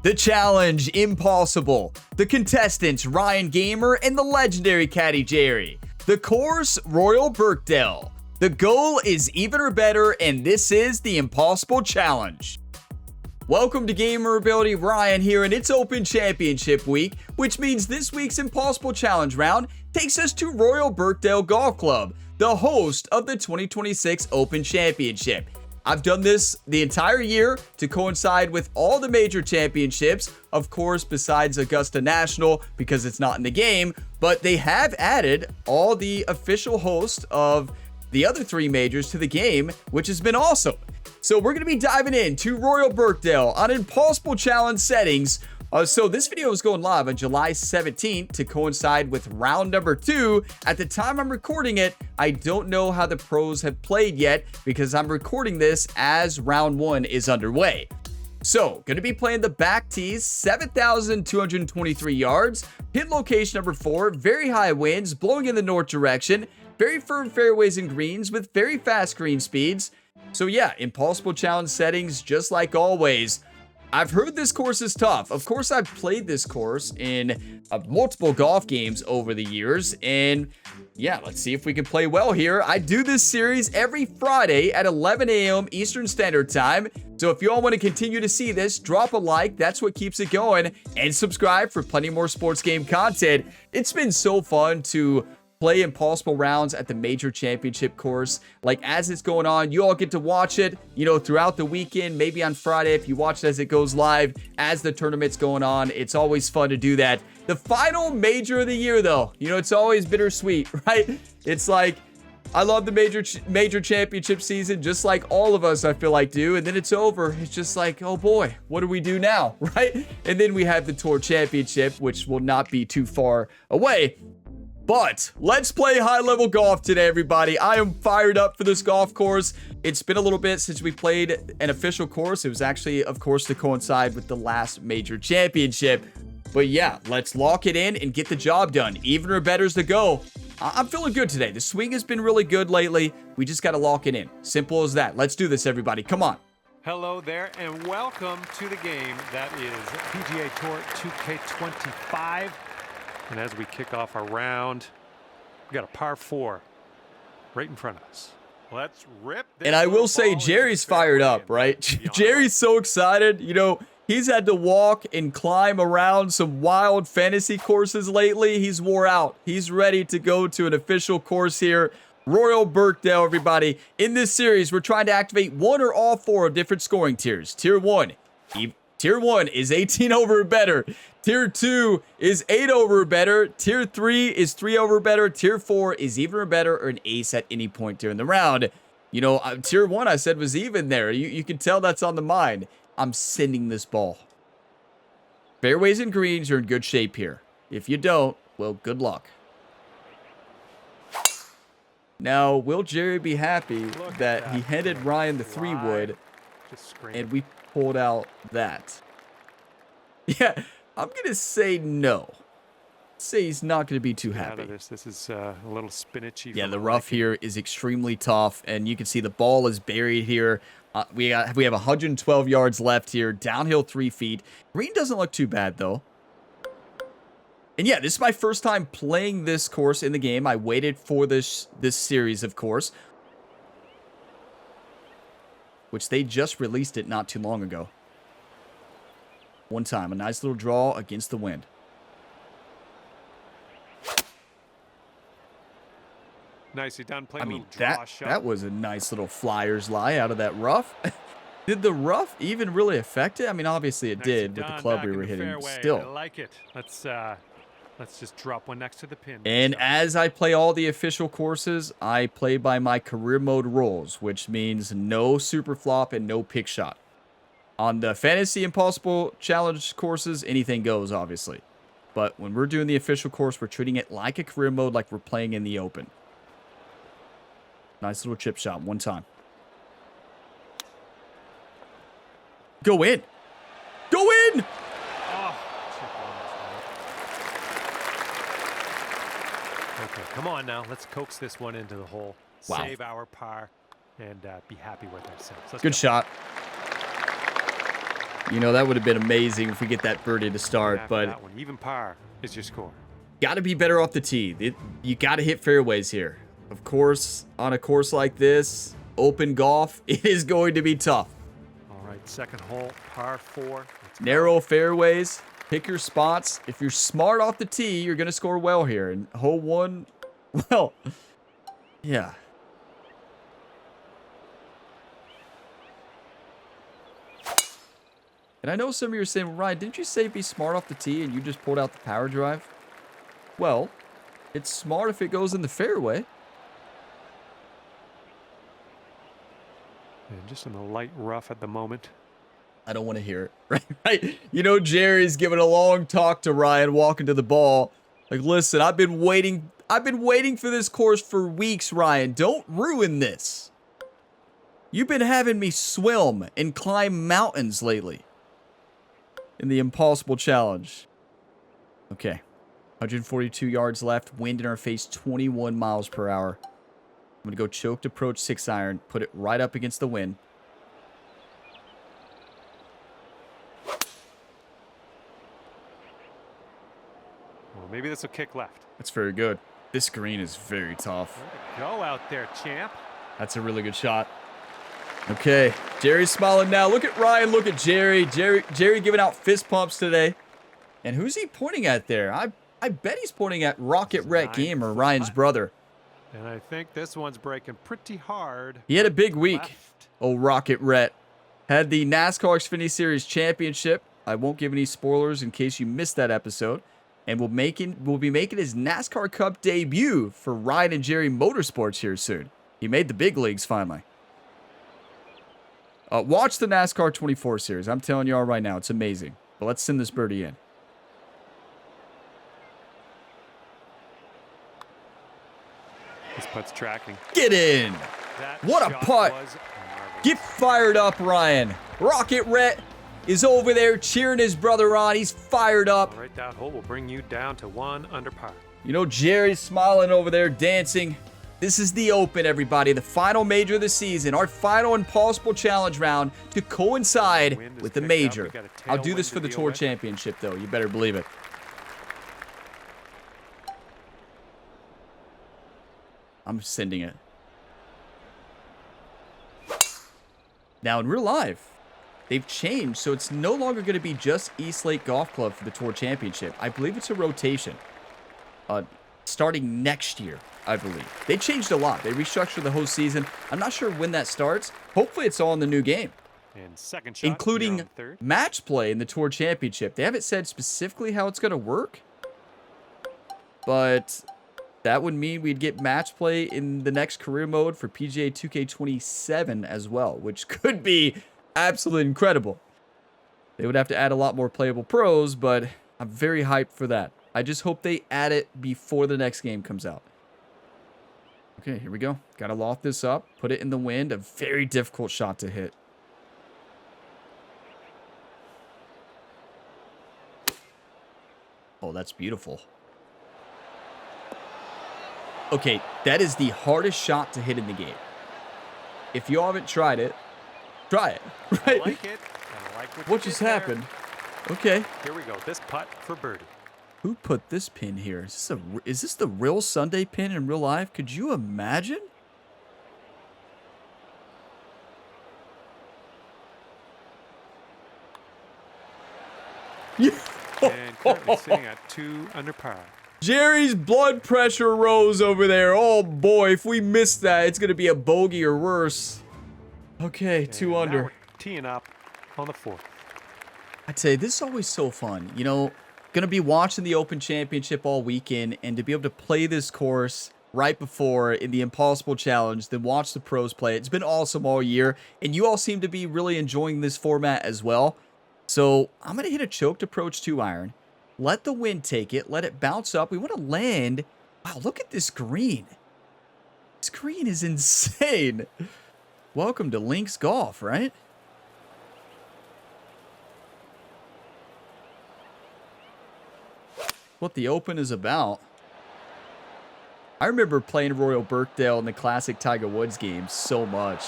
The challenge, impossible. The contestants, Ryan Gamer and the legendary Caddy Jerry. The course, Royal Birkdale. The goal is even or better, and this is the impossible challenge. Welcome to Gamer Ability. Ryan here, and it's Open Championship Week, which means this week's impossible challenge round takes us to Royal Birkdale Golf Club, the host of the 2026 Open Championship. I've done this the entire year to coincide with all the major championships, of course, besides Augusta National because it's not in the game, but they have added all the official hosts of the other three majors to the game, which has been awesome. So we're going to be diving into Royal Birkdale on impossible challenge settings. So this video is going live on July 17th to coincide with round number 2. At the time I'm recording it, I don't know how the pros have played yet because I'm recording this as round 1 is underway. So, going to be playing the back tees, 7,223 yards, pin location number 4, very high winds, blowing in the north direction, very firm fairways and greens with very fast green speeds. So yeah, impossible challenge settings, just like always. I've heard this course is tough. Of course, I've played this course in multiple golf games over the years. And yeah, let's see if we can play well here. I do this series every Friday at 11 a.m. Eastern Standard Time. So if you all want to continue to see this, drop a like. That's what keeps it going. And subscribe for plenty more sports game content. It's been so fun to play impossible rounds at the major championship course. Like, as it's going on, you all get to watch it, you know, throughout the weekend, maybe on Friday if you watch it as it goes live, as the tournament's going on. It's always fun to do that. The final major of the year, though, you know, it's always bittersweet, right? It's like, I love the major championship season, just like all of us, I feel like, do. And then it's over. It's just like, oh boy, what do we do now, right? And then we have the Tour Championship, which will not be too far away. But let's play high-level golf today, everybody. I am fired up for this golf course. It's been a little bit since we played an official course. It was actually, of course, to coincide with the last major championship. But yeah, let's lock it in and get the job done. Even or better's the go. I'm feeling good today. The swing has been really good lately. We just got to lock it in. Simple as that. Let's do this, everybody. Come on. Hello there, and welcome to the game that is PGA Tour 2K25. And as we kick off our round, we got a par 4 right in front of us. Let's rip this. And I will say, Jerry's fired up, right? Jerry's so excited. You know, he's had to walk and climb around some wild fantasy courses lately. He's wore out. He's ready to go to an official course here. Royal Birkdale, everybody. In this series, we're trying to activate one or all 4 of different scoring tiers. Tier 1. Tier 1 is 18 over or better. Tier 2 is 8 over or better. Tier 3 is 3 over or better. Tier 4 is even or better, or an ace at any point during the round. You know, Tier 1 I said was even there. You can tell that's on the mind. I'm sending this ball. Fairways and greens are in good shape here. If you don't, well, good luck. Now, will Jerry be happy that he handed Ryan the 3-wood and we pulled out that? Yeah, I'm going to say no. Say he's not going to be too happy. This is a little spinachy. Yeah, the rough here is extremely tough, and you can see the ball is buried here. We have 112 yards left here, downhill 3 feet. Green doesn't look too bad, though. And yeah, this is my first time playing this course in the game. I waited for this series, of course, which they just released it not too long ago. One time, a nice little draw against the wind. Nicely done. I mean, that was a nice little flyer's lie out of that rough. Did the rough even really affect it? I mean, obviously it did with the club we were hitting. Still, I like it. Let's just drop one next to the pin. And as I play all the official courses, I play by my career mode rules, which means no super flop and no pick shot. On the Fantasy Impossible Challenge courses, anything goes, obviously. But when we're doing the official course, we're treating it like a career mode, like we're playing in the open. Nice little chip shot, one time. Go in! Go in! Oh, okay, come on now. Let's coax this one into the hole. Wow. Save our par and be happy with ourselves. Good shot. You know, that would have been amazing if we get that birdie to start, but that one, even par is your score. got to be better off the tee. You got to hit fairways here. Of course, on a course like this, open golf, it is going to be tough. All right, second hole, par 4. Narrow fairways, pick your spots. If you're smart off the tee, you're going to score well here. And hole 1, well, yeah. And I know some of you are saying, well, Ryan, didn't you say be smart off the tee and you just pulled out the power drive? Well, it's smart if it goes in the fairway. And just in the light rough at the moment. I don't want to hear it. Right? You know, Jerry's giving a long talk to Ryan walking to the ball. Like, listen, I've been waiting for this course for weeks, Ryan. Don't ruin this. You've been having me swim and climb mountains lately in the Impossible Challenge. Okay. 142 yards left. Wind in our face, 21 miles per hour. I'm going to go choked approach 6-iron. Put it right up against the wind. Well, maybe this will kick left. That's very good. This green is very tough. Go out there, champ. That's a really good shot. Okay, Jerry's smiling now. Look at Ryan. Look at Jerry. Jerry giving out fist pumps today. And who's he pointing at there? I bet he's pointing at Rocket Rhett Gamer, Ryan's brother. And I think this one's breaking pretty hard. He had a big week. Left. Oh, Rocket Rhett. Had the NASCAR Xfinity Series Championship. I won't give any spoilers in case you missed that episode. And will be making his NASCAR Cup debut for Ryan and Jerry Motorsports here soon. He made the big leagues finally. Watch the NASCAR 24 series. I'm telling you all right now, it's amazing. But let's send this birdie in. This putt's tracking. Get in. What a putt. Get fired up, Ryan. Rocket Rhett is over there cheering his brother on. He's fired up. All right, that hole will bring you down to 1 under par. You know, Jerry's smiling over there, dancing. This is the Open, everybody. The final major of the season. Our final Impossible Challenge round to coincide with the major. I'll do this for the Tour Championship, though. You better believe it. I'm sending it. Now, in real life, they've changed, so it's no longer going to be just East Lake Golf Club for the Tour Championship. I believe it's a rotation. Starting next year, I believe. They changed a lot. They restructured the whole season. I'm not sure when that starts. Hopefully, it's all in the new game. And second shot, including match play in the Tour Championship. They haven't said specifically how it's going to work, but that would mean we'd get match play in the next career mode for PGA 2K27 as well, which could be absolutely incredible. They would have to add a lot more playable pros, but I'm very hyped for that. I just hope they add it before the next game comes out. Okay, here we go. Got to loft this up, put it in the wind. A very difficult shot to hit. Oh, that's beautiful. Okay, that is the hardest shot to hit in the game. If you haven't tried it, try it. Right? I like it. I like what just happened? Okay. Here we go. This putt for birdie. Who put this pin here? Is this the real Sunday pin in real life? Could you imagine? And currently sitting at 2 under par. Jerry's blood pressure rose over there. Oh boy, if we miss that, it's going to be a bogey or worse. Okay, 2 under. Now we're teeing up on the 4th. I'd say this is always so fun. You know, going to be watching the Open Championship all weekend, and to be able to play this course right before in the Impossible Challenge, then watch the pros play. It's been awesome all year, and you all seem to be really enjoying this format as well. So I'm going to hit a choked approach 2-iron. Let the wind take it. Let it bounce up. We want to land. Wow, look at this green. This green is insane. Welcome to Links Golf, right? What the Open is about. I remember playing Royal Birkdale in the classic Tiger Woods games so much.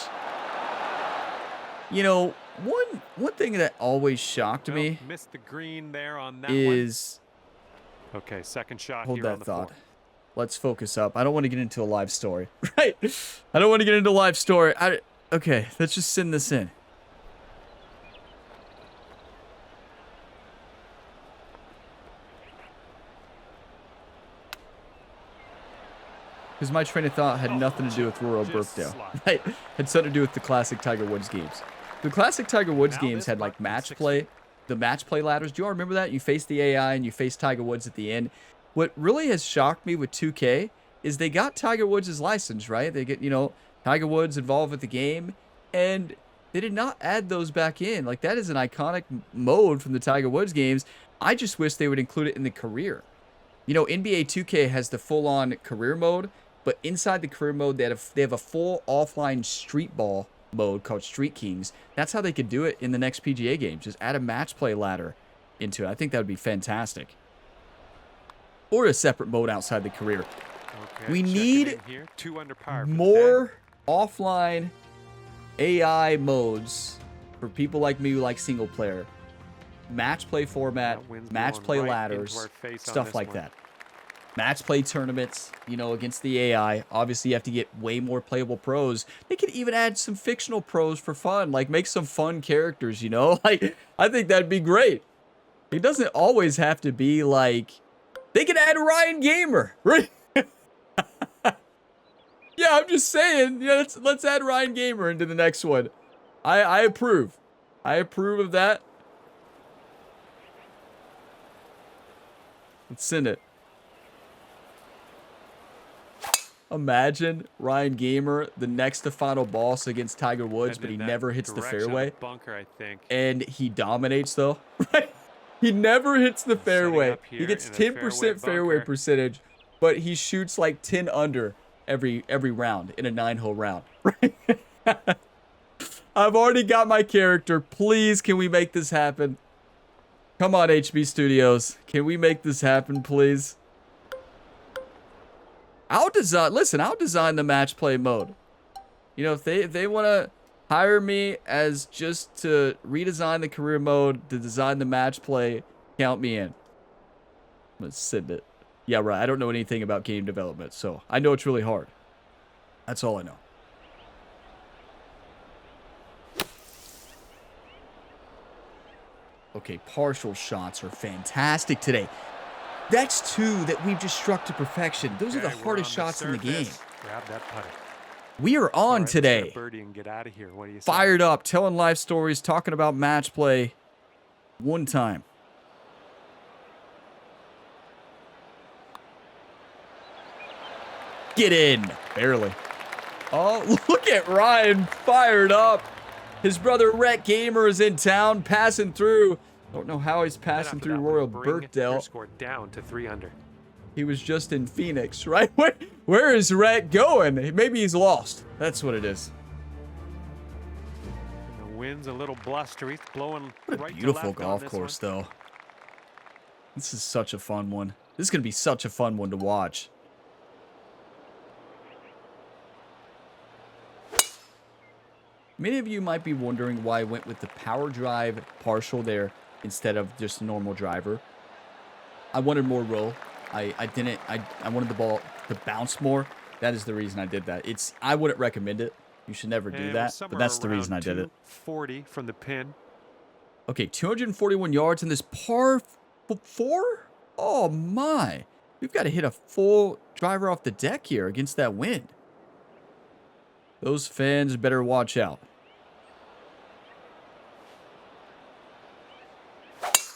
You know, one thing that always shocked me missed the green there on that is... one. Okay, second shot Hold here that on the thought. fourth. Let's focus up. I don't want to get into a live story, right? I don't want to get into a live story. Okay, let's just send this in. Because my train of thought had nothing to do with Royal Birkdale, right? Had something to do with the classic Tiger Woods games. The classic Tiger Woods games had like match play. The match play ladders. Do you all remember that? You face the AI and you face Tiger Woods at the end. What really has shocked me with 2K is they got Tiger Woods' license, right? They get, you know, Tiger Woods involved with the game, and they did not add those back in. Like, that is an iconic mode from the Tiger Woods games. I just wish they would include it in the career. You know, NBA 2K has the full-on career mode, but inside the career mode, they have a full offline street ball mode called Street Kings. That's how they could do it in the next PGA games. Just add a match play ladder into it. I think that would be fantastic. Or a separate mode outside the career. Okay, we need here. 2 under par more offline AI modes for people like me who like single player. Match play format, match play ladders, stuff like that. Match play tournaments, you know, against the AI. Obviously, you have to get way more playable pros. They could even add some fictional pros for fun, like make some fun characters, you know? Like, I think that'd be great. It doesn't always have to be like... They could add Ryan Gamer, right? Yeah, I'm just saying. Yeah, let's add Ryan Gamer into the next one. I approve. I approve of that. Let's send it. Imagine Ryan Gamer, the next to final boss against Tiger Woods, but he never hits the fairway. Bunker, I think. And he dominates, though. Right? He never hits the fairway. He gets 10% fairway percentage, but he shoots like 10 under every round in a 9-hole round. Right? I've already got my character. Please, can we make this happen? Come on, HB Studios. Can we make this happen, please? I'll design the match play mode. You know, if they want to hire me as just to redesign the career mode, to design the match play, count me in. I'm gonna send it. Yeah, right. I don't know anything about game development, so I know it's really hard. That's all I know. Okay, partial shots are fantastic today. That's 2 that we've just struck to perfection. Those are the hardest shots in the game. Grab that putter. We are on today. Birdie and get out of here. What do you say? Fired up, telling life stories, talking about match play. One time. Get in. Barely. Oh, look at Ryan fired up. His brother Rhett Gamer is in town, passing through. Don't know how he's passing through Royal Birkdale. Score down to 3 under. He was just in Phoenix, right? Where is Rhett going? Maybe he's lost. That's what it is. And the wind's a little blustery. It's blowing what a right beautiful to left golf course, though. This is such a fun one. This is going to be such a fun one to watch. Many of you might be wondering why I went with the power drive partial there instead of just a normal driver. I wanted more roll. I wanted the ball to bounce more. That is the reason I did that. I wouldn't recommend it. You should never do that, but that's the reason I did it. 40 from the pin. Okay, 241 yards in this par 4? Oh my. We've got to hit a full driver off the deck here against that wind. Those fans better watch out.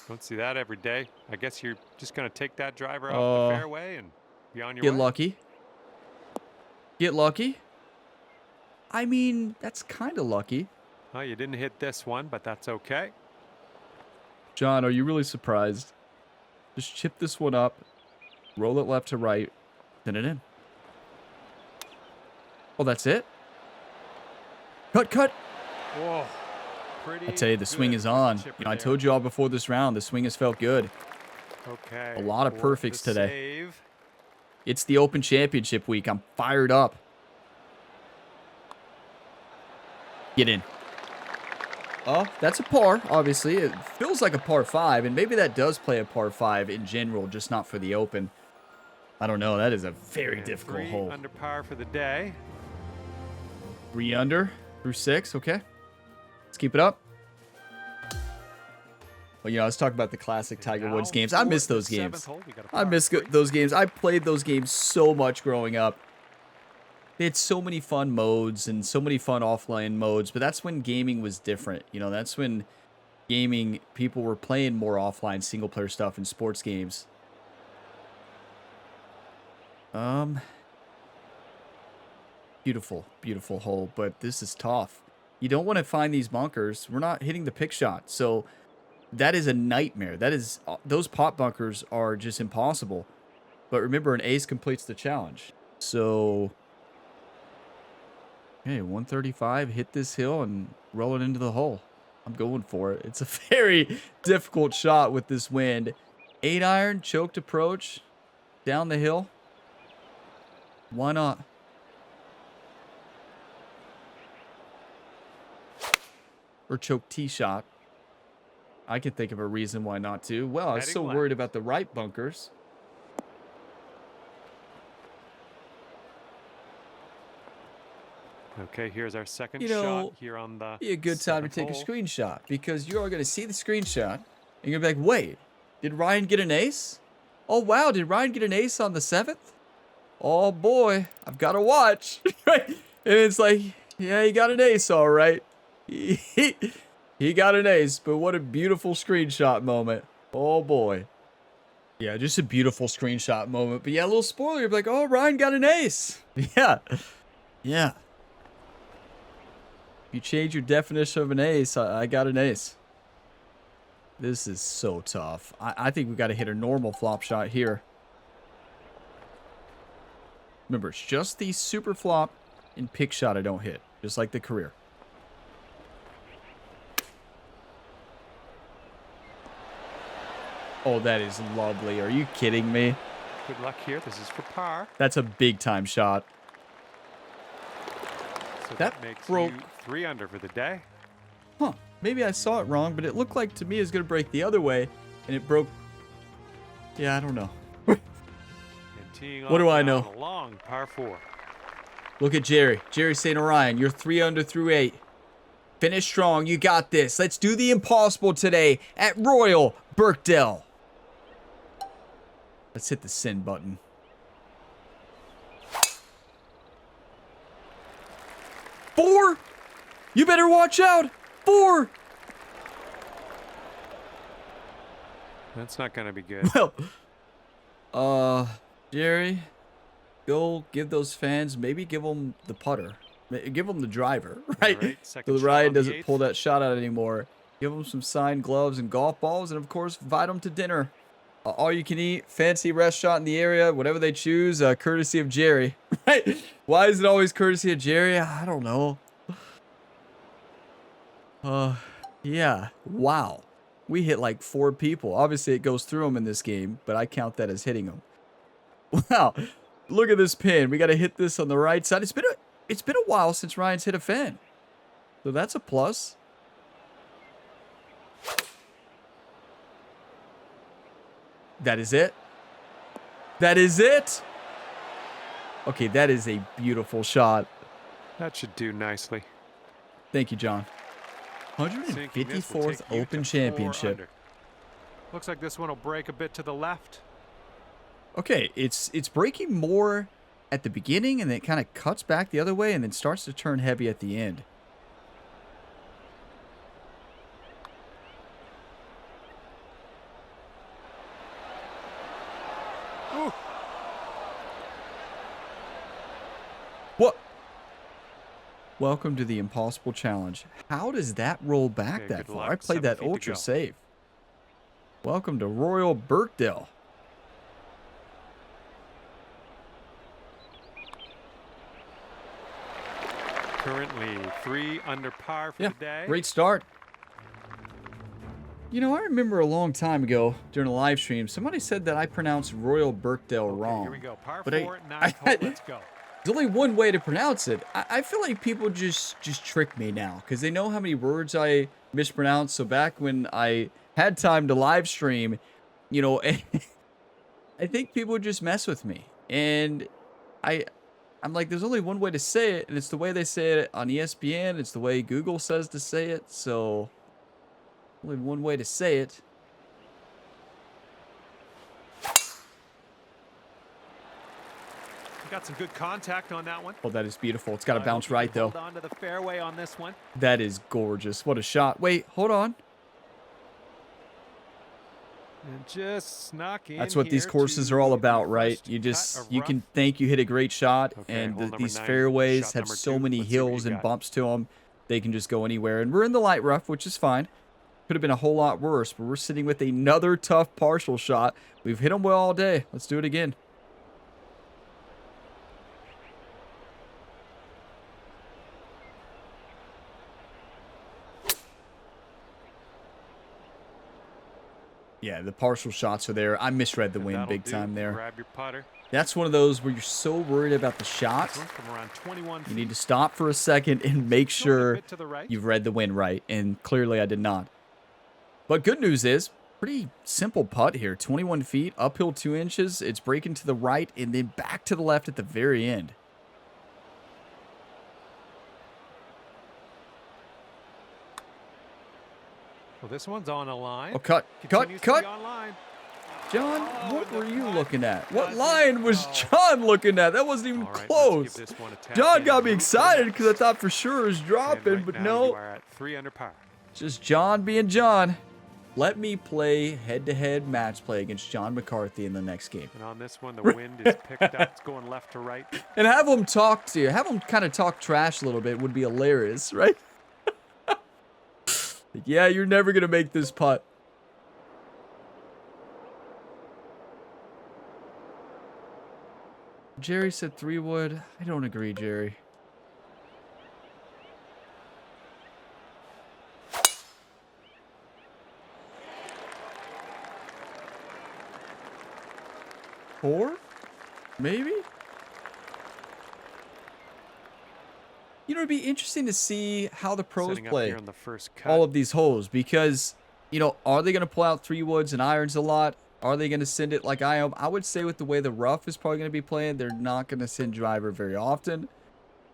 Don't see that every day. I guess you're just going to take that driver off the fairway and be on your way. Get lucky. Get lucky. I mean, that's kind of lucky. Well, you didn't hit this one, but that's okay. John, are you really surprised? Just chip this one up, roll it left to right, send it in. Oh, that's it? Cut. Whoa. I tell you, the swing is on. You know, I told you all before this round, the swing has felt good. Okay. A lot of perfects today. Save. It's the Open Championship week. I'm fired up. Get in. Oh, that's a par, obviously. It feels like a par 5, and maybe that does play a par 5 in general, just not for the Open. I don't know. That is a very And difficult 3 hole. under par for the day. 3 under through 6. Okay. Let's keep it up. Well, you know, let's talk about the classic Tiger Woods games. I miss those games. I miss those games. I played those games so much growing up. They had so many fun modes and so many fun offline modes, but that's when gaming was different. You know, that's when gaming, people were playing more offline single player stuff in sports games. Beautiful, beautiful hole, but this is tough. You don't want to find these bunkers. We're not hitting the pick shot, so that is a nightmare. That is, those pot bunkers are just impossible. But remember, an ace completes the challenge. So, okay, 135, hit this hill and roll it into the hole. I'm going for it. It's a very difficult shot with this wind. 8-iron, choked approach, down the hill. Why not? Or choke tee shot. I can think of a reason why not to. Well, I was so worried about the right bunkers. Okay, here's our second shot here on the be a good time to take a screenshot, because you are going to see the screenshot and you're going to be like, wait, did Ryan get an ace? Oh, wow, did Ryan get an ace on the 7th? Oh, boy, I've got to watch. Right? And it's like, yeah, he got an ace, all right. He got an ace, but what a beautiful screenshot moment. Oh, boy. Yeah, just a beautiful screenshot moment. But yeah, a little spoiler. You're like, oh, Ryan got an ace. Yeah. Yeah. You change your definition of an ace. I got an ace. This is so tough. I think we got to hit a normal flop shot here. Remember, it's just the super flop and pick shot I don't hit. Just like the career. Oh, that is lovely. Are you kidding me? Good luck here. This is for par. That's a big time shot. So that makes you 3 under for the day. Huh. Maybe I saw it wrong, but it looked like to me it was going to break the other way, and it broke. Yeah, I don't know. What do I know? A long par 4. Look at Jerry. Jerry saying to Ryan, you're 3 under through 8. Finish strong. You got this. Let's do the impossible today at Royal Birkdale. Let's hit the send button. Four. You better watch out. 4. That's not going to be good. Well, Jerry, go give those fans, maybe give them the putter. Give them the driver, right? So Ryan doesn't pull that shot out anymore. Give them some signed gloves and golf balls, and of course, invite them to dinner. All you can eat, fancy restaurant in the area, whatever they choose, courtesy of Jerry, right? Why is it always courtesy of Jerry? I don't know. Yeah. Wow. We hit like 4 people. Obviously, it goes through them in this game, but I count that as hitting them. Wow. Look at this pin. We got to hit this on the right side. It's been a while since Ryan's hit a fan. So that's a plus. That is it. That is it. Okay, that is a beautiful shot. That should do nicely. Thank you, John. 154th Open Championship. Looks like this one will break a bit to the left. Okay, it's breaking more at the beginning, and then it kind of cuts back the other way, and then starts to turn heavy at the end. Ooh. What? Welcome to the Impossible Challenge. How does that roll back that far? I played that ultra safe. Welcome to Royal Birkdale. Currently 3 under par for the day. Great start. You know, I remember a long time ago during a live stream, somebody said that I pronounced Royal Birkdale wrong. Here we go. Par but 4, 9th hole. Let's go. There's only one way to pronounce it. I feel like people just trick me now because they know how many words I mispronounce. So back when I had time to live stream, you know, I think people just mess with me. And I I'm like, there's only one way to say it, and it's the way they say it on ESPN. It's the way Google says to say it. So only one way to say it. Got some good contact on that one. Oh, that is beautiful. It's got to bounce right, though. Hold on to the fairway on this one. That is gorgeous. What a shot. Wait, hold on. And just snuck in. That's what these courses are all about, right? You can think you hit a great shot, and these fairways have so many hills and bumps to them. They can just go anywhere. And we're in the light rough, which is fine. Could have been a whole lot worse, but we're sitting with another tough partial shot. We've hit them well all day. Let's do it again. Yeah, the partial shots are there. I misread the wind big time there. Grab your putter. That's one of those where you're so worried about the shot. From around 21 you need to stop for a second and make sure you've read the wind right. And clearly I did not. But good news is, pretty simple putt here. 21 feet, uphill 2 inches. It's breaking to the right and then back to the left at the very end. Well, this one's on a line. Oh, cut. John, what were you looking at? What line was John looking at? That wasn't even close. John got me excited because I thought for sure it was dropping, but no. Just John being John. Let me play head-to-head match play against John McCarthy in the next game. And on this one, the wind is picked up. It's going left to right. And have him talk to you. Have him kind of talk trash a little bit would be hilarious, right? Yeah, you're never going to make this putt. Jerry said 3 wood. I don't agree, Jerry. Four? Maybe? You know, it'd be interesting to see how the pros play all of these holes because, you know, are they going to pull out 3 woods and irons a lot? Are they going to send it like I am? I would say with the way the rough is probably going to be playing, they're not going to send driver very often.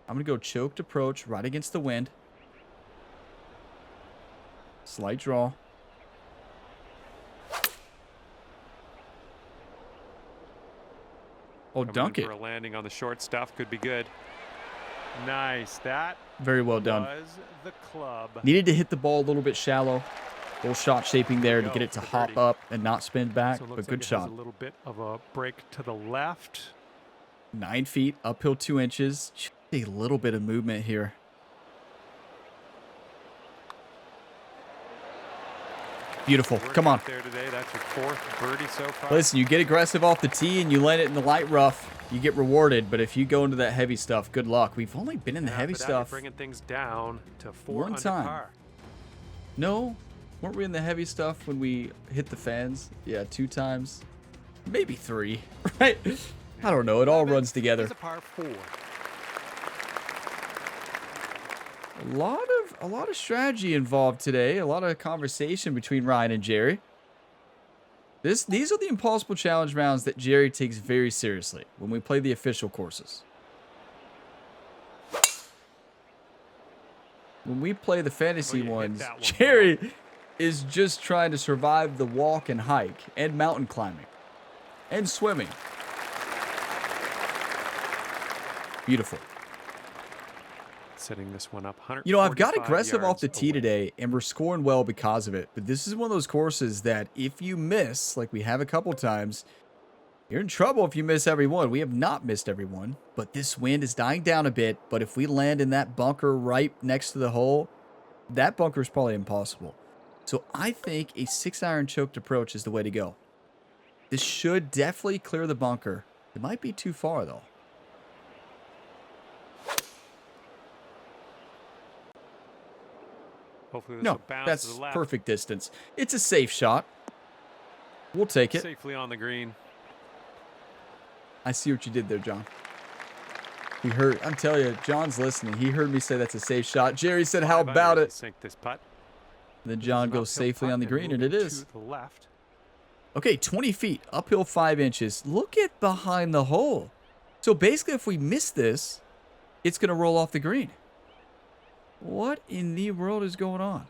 I'm going to go choked approach right against the wind. Slight draw. Oh, dunk it. For a landing on the short stuff could be good. Nice. That very well done. Was the club. Needed to hit the ball a little bit shallow. A little shot shaping there to get it to hop up and not spin back, but good shot. A little bit of a break to the left. 9 feet, uphill 2 inches. Just a little bit of movement here. Beautiful. Come on. There today. That's your 4th birdie so far. Listen, you get aggressive off the tee and you land it in the light rough, you get rewarded. But if you go into that heavy stuff, good luck. We've only been in the heavy stuff bringing things down to 4 one time. Par. No, weren't we in the heavy stuff when we hit the fans? Yeah, 2 times, maybe 3. Right? I don't know. It all runs together. It's a par 4. A lot of strategy involved today. A lot of conversation between Ryan and Jerry. These are the impossible challenge rounds that Jerry takes very seriously when we play the official courses. When we play the fantasy ones, Jerry is just trying to survive the walk and hike and mountain climbing and swimming. Beautiful. Setting this one up. You know, I've got aggressive off the tee today, and we're scoring well because of it. But this is one of those courses that if you miss, like we have a couple times, you're in trouble if you miss every one. We have not missed every one, but this wind is dying down a bit. But if we land in that bunker right next to the hole, that bunker is probably impossible. So I think a 6-iron choked approach is the way to go. This should definitely clear the bunker. It might be too far, though. No, that's perfect distance. It's a safe shot. We'll take it. Safely on the green. I see what you did there, John. He heard, I'm telling you, John's listening. He heard me say that's a safe shot. Jerry said, how 5 about under it? to sink this putt. And then John goes safely on the green, and it is. To the left. Okay, 20 feet, uphill 5 inches. Look at behind the hole. So basically, if we miss this, it's going to roll off the green. What in the world is going on?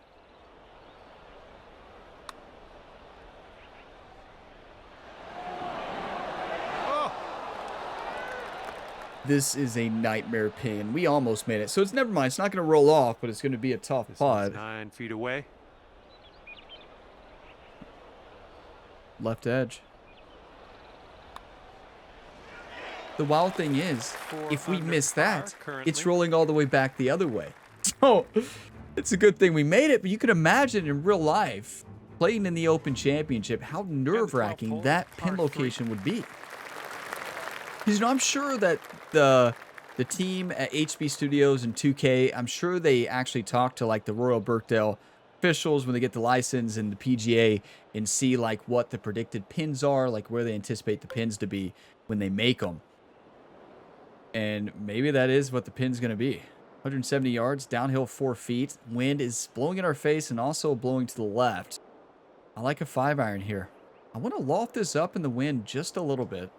This is a nightmare pin. We almost made it. So it's never mind. It's not going to roll off, but it's going to be a tough putt. 9 feet away. Left edge. The wild thing is, if we miss that, it's rolling all the way back the other way. So it's a good thing we made it, but you can imagine in real life, playing in the Open Championship, how nerve-wracking that pin location would be. Because, you know, I'm sure that the team at HB Studios and 2K, I'm sure they actually talk to, like, the Royal Birkdale officials when they get the license and the PGA and see, like, what the predicted pins are, like, where they anticipate the pins to be when they make them. And maybe that is what the pin's going to be. 170 yards, downhill 4 feet. Wind is blowing in our face and also blowing to the left. I like a 5-iron here. I want to loft this up in the wind just a little bit.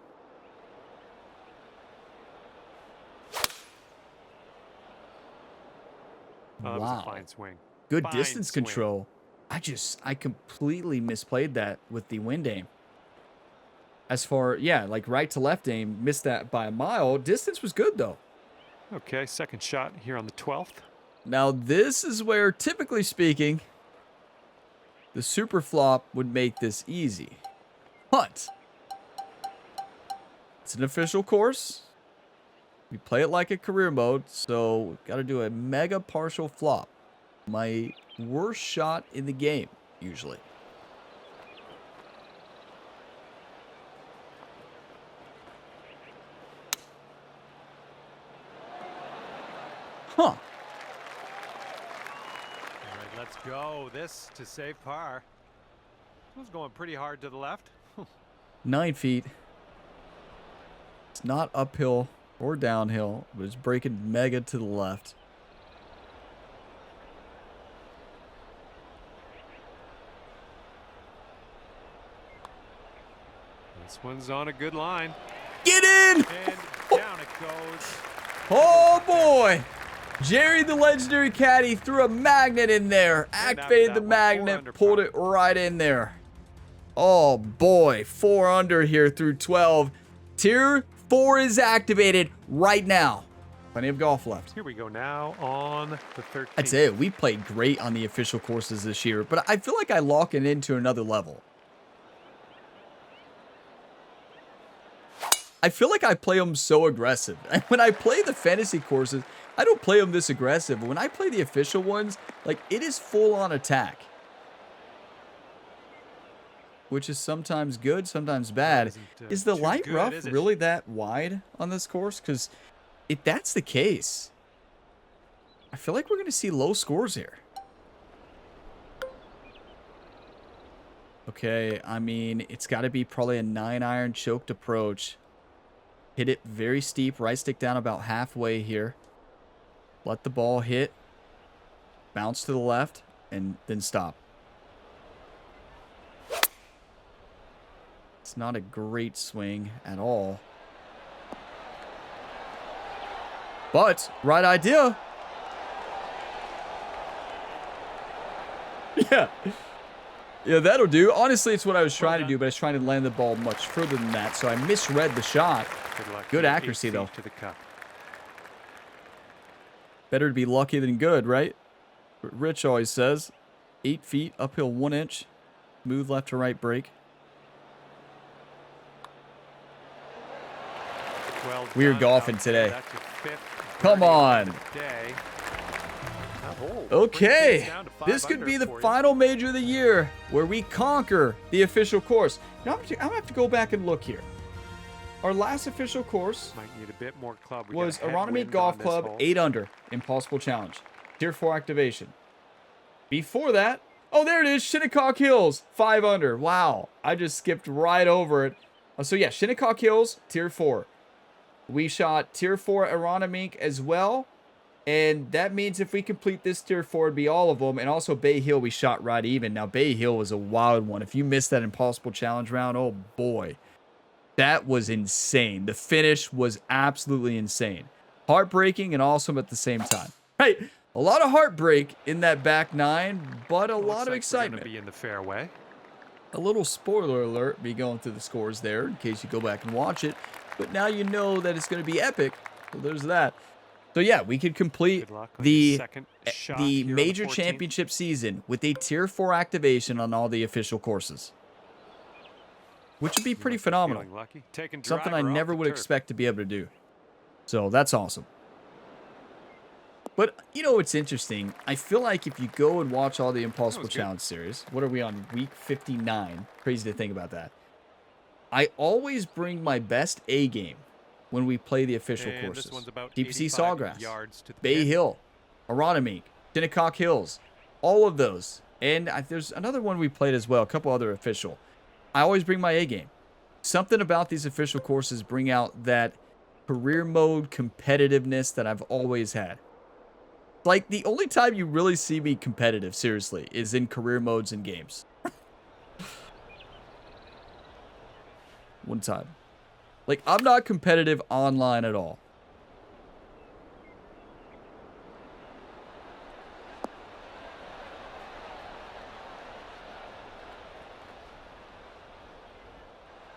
That was Wow. a fine swing. Good Fine distance swing. control. I completely misplayed that with the wind aim. As far, yeah, like right to left aim, missed that by a mile. Distance was good, though. Okay, second shot here on the 12th. Now, this is where, typically speaking, the super flop would make this easy. But it's an official course. We play it like a career mode, so got to do a mega partial flop. My worst shot in the game, usually. Huh. All right, let's go. This to save par. This was going pretty hard to the left. 9 feet. It's not uphill or downhill, but it's breaking mega to the left. This one's on a good line. Get in! And down it goes. Oh boy! Jerry the legendary caddy threw a magnet in there. Activated the magnet, pulled it right in there. Oh boy, 4 under here through 12. Tier 4 is activated right now. Plenty of golf left. Here we go now on the 13th. I'd say we played great on the official courses this year, but I feel like I lock it into another level. I feel like I play them so aggressive. When I play the fantasy courses, I don't play them this aggressive. When I play the official ones, like, it is full on attack. Which is sometimes good, sometimes bad. Is the light rough really that wide on this course? Because if that's the case, I feel like we're going to see low scores here. Okay, I mean, it's got to be probably a 9-iron choked approach. Hit it very steep, right stick down about halfway here. Let the ball hit, bounce to the left, and then stop. It's not a great swing at all. But, right idea. Yeah. Yeah, that'll do. Honestly, it's what I was trying to do, but I was trying to land the ball much further than that, so I misread the shot. Good accuracy, though. To the cup. Better to be lucky than good, right? Rich always says. 8 feet, uphill 1 inch. Smooth left to right break. Well, We're golfing today. Come on. Okay, this could be the final major of the year where we conquer the official course. Now, I'm going to have to go back and look here. Our last official course might need a bit more club. Was Aronimate Golf Club, 8 under, Impossible Challenge. Tier 4 activation. Before that, oh, there it is, Shinnecock Hills, 5 under. Wow, I just skipped right over it. So yeah, Shinnecock Hills, Tier 4. We shot Tier 4 Aronimink as well. And that means if we complete this Tier 4, it'd be all of them. And also Bay Hill, we shot right even. Now, Bay Hill was a wild one. If you missed that Impossible Challenge round, oh boy. That was insane. The finish was absolutely insane. Heartbreaking and awesome at the same time. Hey, a lot of heartbreak in that back nine, but a lot of excitement. Be in the fairway. A little spoiler alert, be going through the scores there in case you go back and watch it. But now you know that it's going to be epic. So there's that. So yeah, we could complete the major championship season with a Tier 4 activation on all the official courses. Which would be pretty phenomenal. Something I never would expect to be able to do. So that's awesome. But you know what's interesting? I feel like if you go and watch all the Impossible Challenge series, what are we on, week 59? Crazy to think about that. I always bring my best A game when we play the official courses. Deep Sea Sawgrass, Bay Hill, Aronimink, Shinnecock Hills, all of those. And there's another one we played as well, a couple other official. I always bring my A game. Something about these official courses bring out that career mode competitiveness that I've always had. Like, the only time you really see me competitive, seriously, is in career modes in games. One time. Like, I'm not competitive online at all.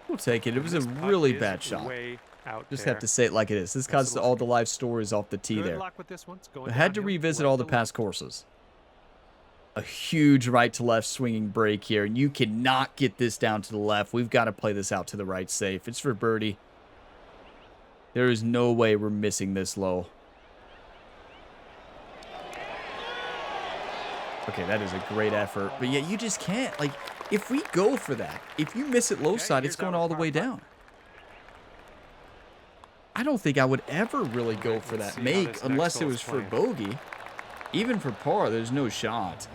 We'll take it. It was a really bad shot. Just have to say it like it is. This caused all the live stories off the tee there. I had to revisit all the past courses. A huge right to left swinging break here. And you cannot get this down to the left. We've got to play this out to the right safe. It's for birdie. There is no way we're missing this low. Okay, that is a great effort. But yeah, you just can't. Like, if we go for that, if you miss it low side, it's going all the way down. I don't think I would ever really go for that make unless it was for bogey. Even for par, there's no shot.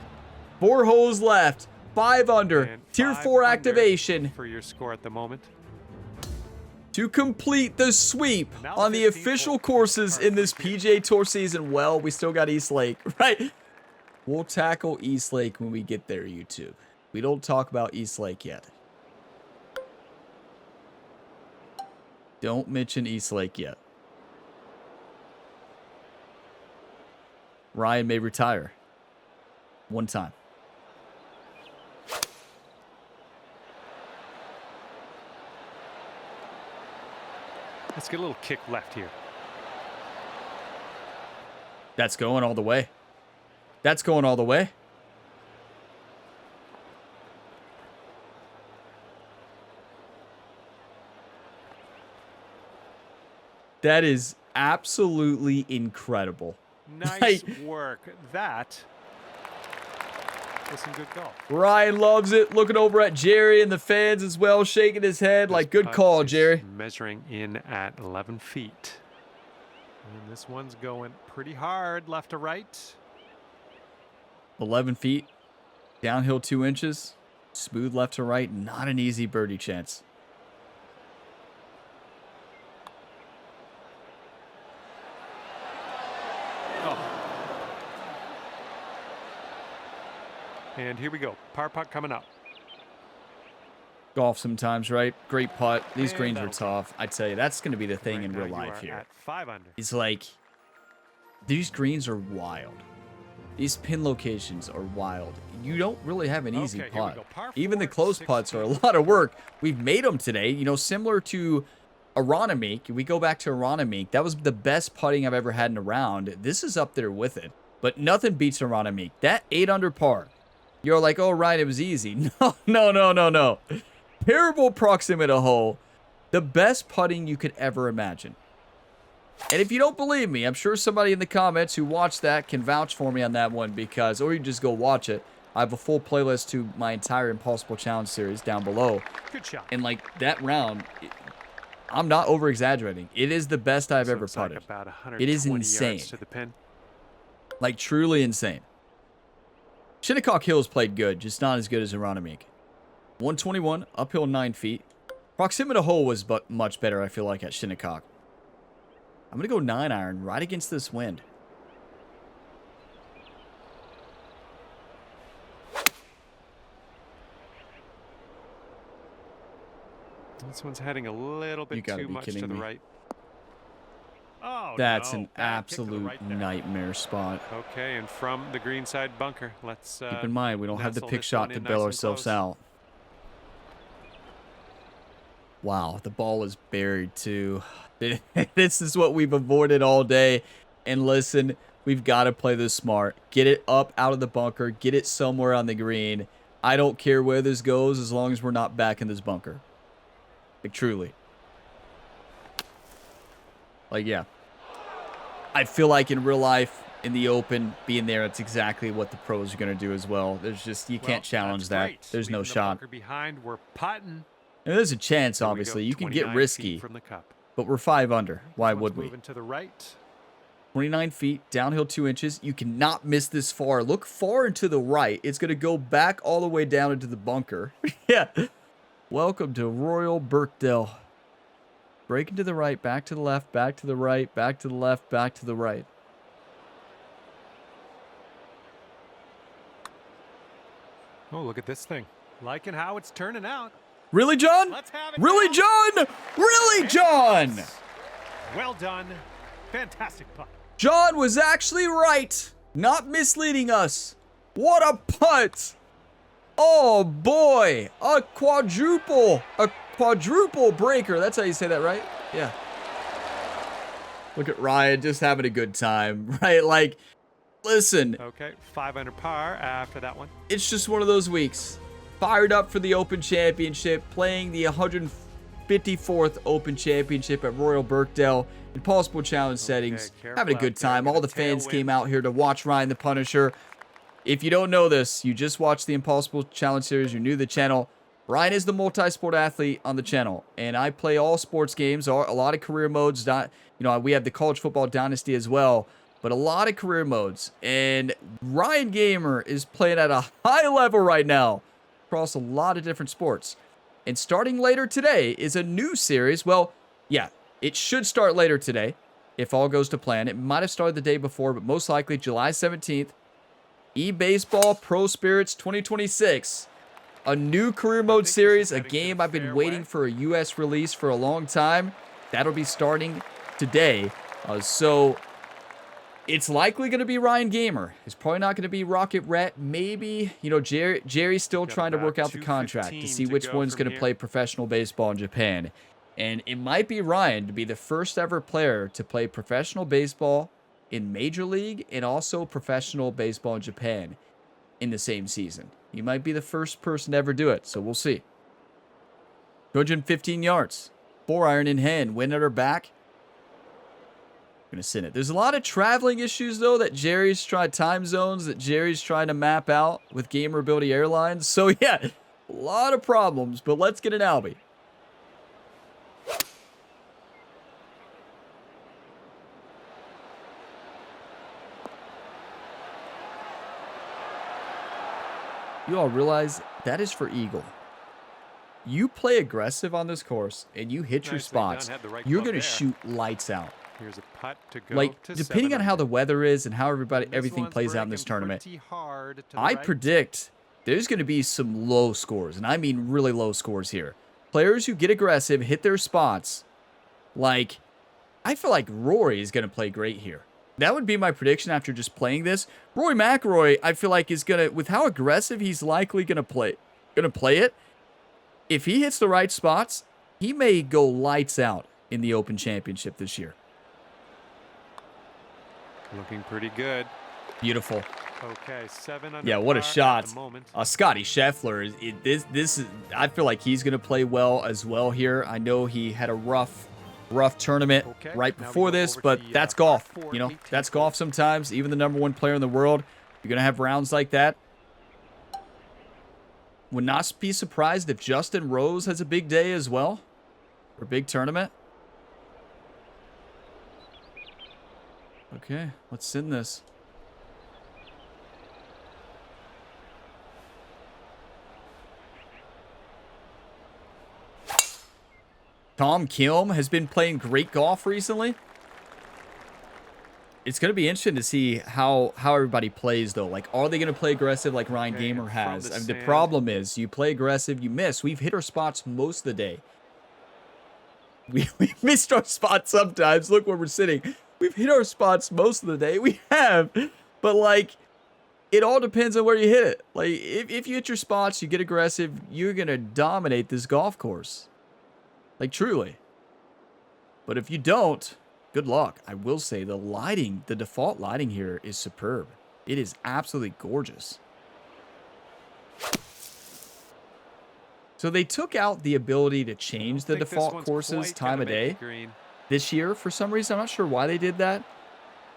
4 holes left. 5 under. Tier 4 activation. For your score at the moment. To complete the sweep on the official courses in this PGA Tour season. Well, we still got East Lake, right? We'll tackle East Lake when we get there, YouTube. We don't talk about East Lake yet. Don't mention East Lake yet. Ryan may retire. One time. Let's get a little kick left here. That's going all the way. That's going all the way. That is absolutely incredible. Nice work. That was some good golf. Ryan loves it. Looking over at Jerry and the fans as well, shaking his head like, good call, Jerry. Measuring in at 11 feet. And this one's going pretty hard left to right. 11 feet. Downhill 2 inches. Smooth left to right. Not an easy birdie chance. And here we go. Par putt coming up. Golf sometimes, right? Great putt. These greens were tough. I tell you, that's going to be the thing in real life here. 5 under. It's like, these greens are wild. These pin locations are wild. You don't really have an easy putt. Even the close putts are a lot of work. We've made them today. You know, similar to Aronimink. We go back to Aronimink. That was the best putting I've ever had in a round. This is up there with it. But nothing beats Aronimink. That 8 under par. You're like, oh, right, it was easy. No. Terrible proximate hole. The best putting you could ever imagine. And if you don't believe me, I'm sure somebody in the comments who watched that can vouch for me on that one because, or you just go watch it. I have a full playlist to my entire Impossible Challenge series down below. Good shot. And like that round, I'm not over exaggerating. It is the best I've ever putted. It is insane. To the pin. Like truly insane. Shinnecock Hills played good, just not as good as Aronimink. 121, uphill 9 feet. Proximate hole was much better, I feel like, at Shinnecock. I'm going to go 9-iron right against this wind. This one's heading a little bit too much to the right. Oh, that's no. an Bad kick to the absolute right there. nightmare spot. Okay, and from the green side bunker, let's keep in mind we don't have the nestle pick this shot one to in bail nice and ourselves close. out. Wow, the ball was buried too. This is what we've avoided all day. And listen, we've got to play this smart. Get it up out of the bunker. Get it somewhere on the green. I don't care where this goes as long as we're not back in this bunker. Like, truly. Like, yeah. I feel like in real life, in the open, being there, it's exactly what the pros are going to do as well. There's just, you can't challenge that. There's no shot. Behind, we're putting. And there's a chance, obviously. You can get risky, but we're 5 under. Why would we? Moving to the right. 29 feet, downhill 2 inches. You cannot miss this far. Look far and to the right. It's going to go back all the way down into the bunker. Yeah. Welcome to Royal Birkdale. Breaking to the right, back to the left, back to the right, back to the left, back to the right. Oh, look at this thing. Liking how it's turning out. Really, John? Let's have it really, now. John? Really, John? Well done. Fantastic putt. John was actually right. Not misleading us. What a putt. Oh, boy. A quadruple breaker. That's how you say that, right? Yeah. Look at Ryan just having a good time, right? Like, listen. Okay, 5 under par after that one. It's just one of those weeks. Fired up for the Open Championship, playing the 154th Open Championship at Royal Birkdale. Impossible challenge settings. Having a good time. All the fans came out here to watch Ryan the Punisher. If you don't know this, you just watched the Impossible Challenge series, you're new to the channel. Ryan is the multi-sport athlete on the channel, and I play all sports games, a lot of career modes. You know, we have the college football dynasty as well, but a lot of career modes. And Ryan Gamer is playing at a high level right now across a lot of different sports. And starting later today is a new series. Well, yeah, it should start later today if all goes to plan. It might have started the day before, but most likely July 17th. E-Baseball Pro Spirits 2026. A new career mode series, a game I've been waiting for a US release for a long time. That'll be starting today. So it's likely going to be Ryan Gamer. It's probably not going to be Rocket Rhett. Maybe, you know, Jerry's still trying to work out the contract to see which one's going to play professional baseball in Japan. And it might be Ryan to be the first ever player to play professional baseball in Major League and also professional baseball in Japan in the same season. He might be the first person to ever do it, so we'll see. 215 yards. 4-iron in hand. Wind at her back. Gonna send it. There's a lot of traveling issues, though, that Jerry's trying, time zones that Jerry's trying to map out with Gamer Ability Airlines. So, yeah, a lot of problems, but let's get an Albie. You all realize that is for eagle. You play aggressive on this course and you hit your spots, you're going to shoot lights out. Here's a putt to go like, to depending on how the 7 weather is and how everything plays out in this tournament, I predict there's going to be some low scores, and I mean really low scores here. Players who get aggressive, hit their spots, like, I feel like Rory is going to play great here. That would be my prediction after just playing this. Rory McIlroy, I feel like is going to, with how aggressive he's likely going to play it, if he hits the right spots, he may go lights out in the Open Championship this year. Looking pretty good. Beautiful. Okay, 7 under. Yeah, what a par shot. at the moment. Scotty Scheffler, this is, I feel like he's going to play well as well here. I know he had a rough tournament right before this, but that's golf. You know, that's golf sometimes. Even the #1 player in the world, you're going to have rounds like that. Would not be surprised if Justin Rose has a big day as well, or a big tournament. Okay, let's send this. Tom Kim has been playing great golf recently. It's going to be interesting to see how everybody plays, though. Like, are they going to play aggressive like Ryan Okay, Gamer has? from I mean, the the sand. problem is you play aggressive, you miss. We've hit our spots most of the day. We missed our spots sometimes. Look where we're sitting. We've hit our spots most of the day. We have. But, like, it all depends on where you hit it. Like, if you hit your spots, you get aggressive, you're going to dominate this golf course. Like, truly. But if you don't, good luck. I will say the lighting, the default lighting here is superb. It is absolutely gorgeous. So they took out the ability to change the default courses time of day this year for some reason. I'm not sure why they did that.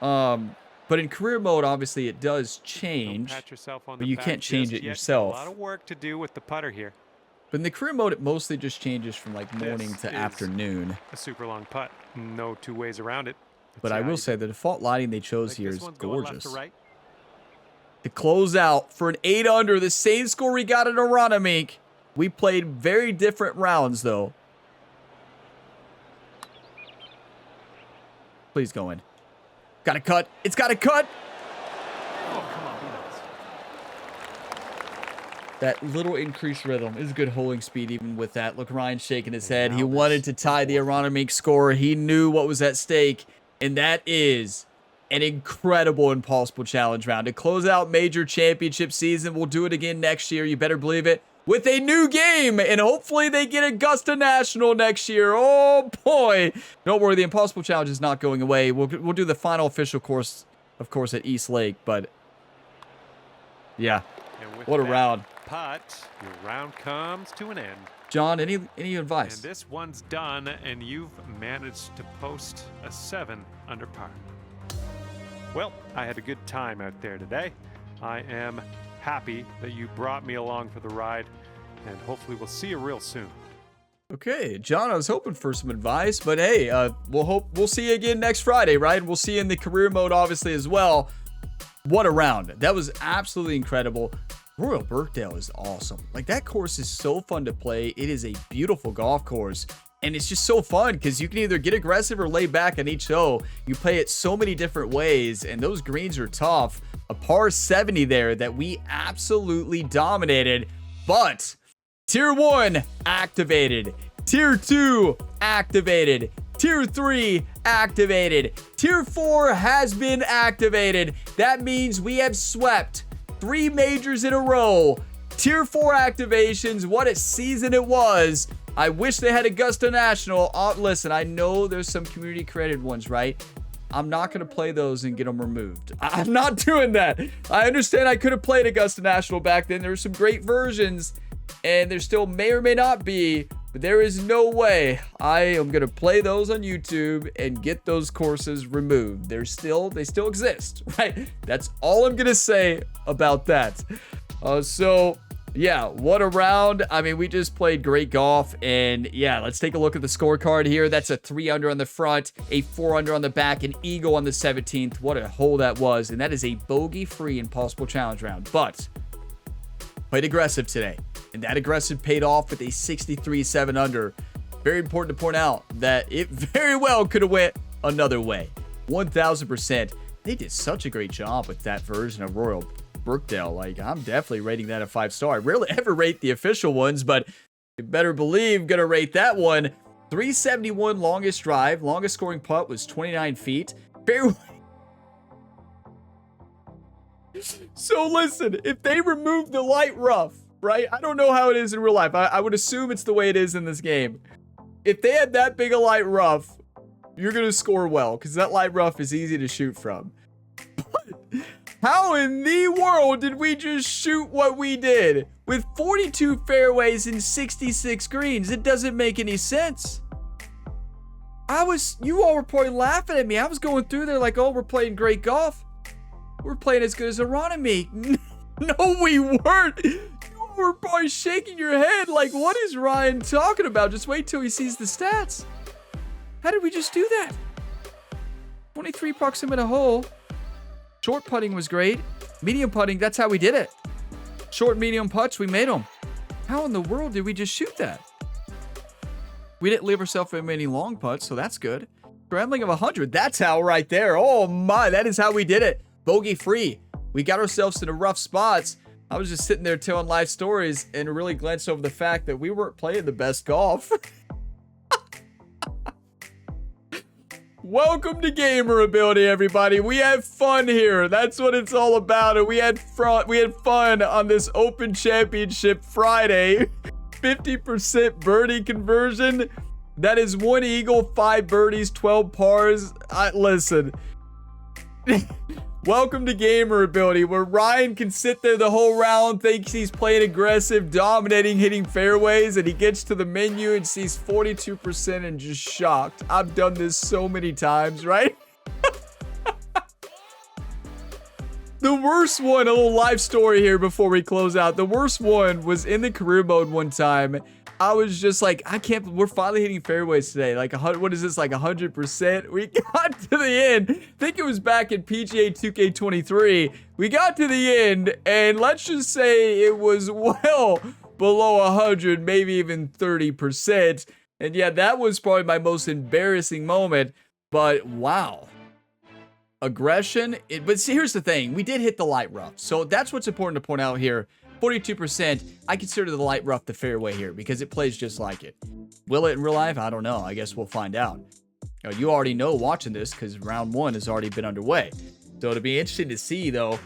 But in career mode, obviously it does change, but you can't change it yourself. A lot of work to do with the putter here. But in the career mode, it mostly just changes from like morning to afternoon. A super long putt. No two ways around it. But I will say the default lighting they chose here is gorgeous. To close out for an 8 under, the same score we got at Aronimink. We played very different rounds though. Please go in. Got to cut. It's got to cut. Oh, come on, be nice. That little increased rhythm is good holding speed even with that. Look, Ryan shaking his head. He wanted to tie the Aronimink score. He knew what was at stake, and that is an incredible Impossible Challenge round. To close out major championship season, we'll do it again next year. You better believe it. With a new game, and hopefully they get Augusta National next year. Oh, boy. Don't worry, the Impossible Challenge is not going away. We'll do the final official course, of course, at East Lake, but yeah, what a round. Putt, your round comes to an end. John, any advice? And this one's done, and you've managed to post a 7 under par. Well, I had a good time out there today. I am happy that you brought me along for the ride, and hopefully we'll see you real soon. Okay, John, I was hoping for some advice, but hey, we'll see you again next Friday, right? We'll see you in the career mode, obviously, as well. What a round. That was absolutely incredible. Royal Birkdale is awesome. Like, that course is so fun to play. It is a beautiful golf course, and it's just so fun because you can either get aggressive or lay back on each hole. You play it so many different ways, and those greens are tough. A par 70 there that we absolutely dominated, but Tier 1 activated, Tier 2 activated, Tier 3 activated, Tier 4 has been activated. That means we have swept 3 majors in a row. Tier 4 activations, what a season it was. I wish they had Augusta National. Listen, I know there's some community created ones, right? I'm not going to play those and get them removed. I'm not doing that. I understand I could have played Augusta National back then. There were some great versions, and there still may or may not be, but there is no way I am going to play those on YouTube and get those courses removed. They still exist, right? That's all I'm going to say about that. So yeah, what a round. I mean, we just played great golf, and yeah, let's take a look at the scorecard here. That's a 3 under on the front, a 4 under on the back, an eagle on the 17th. What a hole that was, and that is a bogey-free Impossible Challenge round, but played aggressive today, and that aggressive paid off with a 63 7 under. Very important to point out that it very well could have went another way. 1000%. They did such a great job with that version of Royal Birkdale. Like, I'm definitely rating that a 5-star. I rarely ever rate the official ones, but you better believe gonna rate that one. 371 longest drive. Longest scoring putt was 29 feet. Fairway. So listen, if they remove the light rough, right? I don't know how it is in real life. I would assume it's the way it is in this game. If they had that big a light rough, you're gonna score well, because that light rough is easy to shoot from. How in the world did we just shoot what we did with 42 fairways and 66 greens? It doesn't make any sense. You all were probably laughing at me. I was going through there like, oh, we're playing great golf. We're playing as good as Aronimink. No, we weren't. You were probably shaking your head like, what is Ryan talking about? Just wait till he sees the stats. How did we just do that? 23 proximate hole. Short putting was great. Medium putting, that's how we did it. Short, medium putts, we made them. How in the world did we just shoot that? We didn't leave ourselves in many long putts, so that's good. Scrambling of 100. That's how right there. Oh my, that is how we did it. Bogey free. We got ourselves into rough spots. I was just sitting there telling life stories and really glanced over the fact that we weren't playing the best golf. Welcome to Gamer Ability, everybody. We have fun here. That's what it's all about. And we had fun on this Open Championship Friday. 50% birdie conversion. That is 1 eagle, 5 birdies, 12 pars. Listen. Welcome to Gamer Ability, where Ryan can sit there the whole round, thinks he's playing aggressive, dominating, hitting fairways, and he gets to the menu and sees 42% and just shocked. I've done this so many times, right? The worst one, a little life story here before we close out. The worst one was in the career mode one time. I was just like, we're finally hitting fairways today. Like, what is this, like 100%? We got to the end. I think it was back in PGA 2K23. We got to the end, and let's just say it was well below 100, maybe even 30%. And yeah, that was probably my most embarrassing moment, but wow. Aggression. But see, here's the thing. We did hit the light rough. So that's what's important to point out here. 42%, I consider the light rough the fairway here because it plays just like it. Will it in real life? I don't know. I guess we'll find out. You already know watching this because round 1 has already been underway. So it'll be interesting to see though.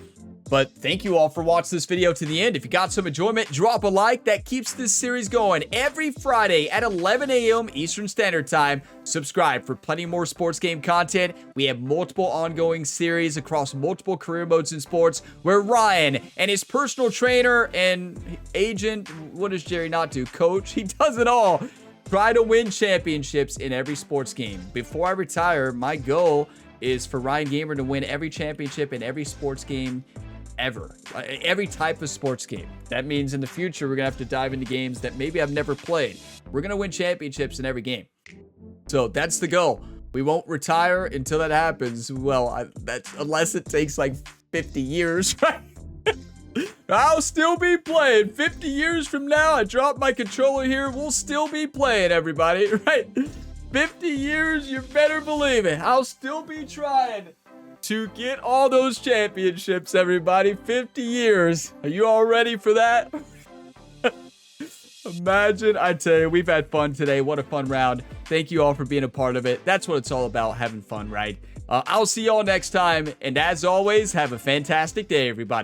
But thank you all for watching this video to the end. If you got some enjoyment, drop a like. That keeps this series going every Friday at 11 a.m. Eastern Standard Time. Subscribe for plenty more sports game content. We have multiple ongoing series across multiple career modes in sports where Ryan and his personal trainer and agent, what does Jerry not do? Coach, he does it all. Try to win championships in every sports game. Before I retire, my goal is for Ryan Gamer to win every championship in every sports game ever. Every type of sports game. That means in the future, we're going to have to dive into games that maybe I've never played. We're going to win championships in every game. So that's the goal. We won't retire until that happens. Well, that's unless it takes like 50 years, right? I'll still be playing. 50 years from now, I drop my controller here. We'll still be playing, everybody, right? 50 years, you better believe it. I'll still be trying to get all those championships, everybody. 50 years. Are you all ready for that? Imagine. I tell you, we've had fun today. What a fun round. Thank you all for being a part of it. That's what it's all about, having fun, right? I'll see y'all next time. And as always, have a fantastic day, everybody.